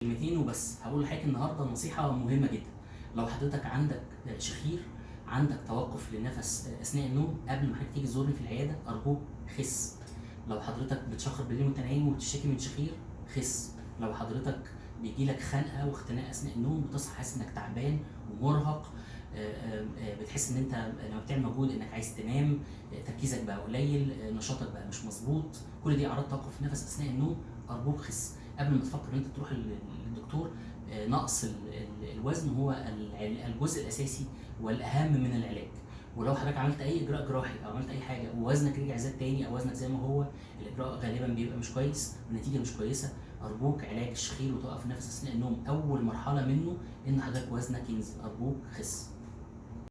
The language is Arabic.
كلمتين وبس. هقول لحضرتك النهارده نصيحه مهمه جدا. لو حضرتك عندك شخير، عندك توقف للنفس اثناء النوم، قبل ما حضرتك تيجي تزورني في العياده ارجوك خس. لو حضرتك بتشخر بالليل وانت نايم وبتشتكي من شخير، خس. لو حضرتك بيجيلك خنقه واختناق اثناء النوم، بتصحى حاسس انك تعبان ومرهق، بتحس ان انت لما بتعمل مجهود انك عايز تنام، تركيزك بقى قليل، نشاطك بقى مش مظبوط، كل دي اعراض توقف النفس اثناء النوم، ارجوك خس. قبل ما تفكر ان انت تروح للدكتور. نقص الوزن هو الجزء الاساسي والاهم من العلاج. ولو حضرتك عملت اي اجراء جراحي او عملت اي حاجه ووزنك رجع زاد تاني او وزنك زي ما هو، الاجراء غالبا بيبقى مش كويس والنتيجه مش كويسه. ارجوك علاج الشخير وتوقف النفس اثناء النوم اول مرحله منه ان حضرتك وزنك ينزل، ارجوك خس.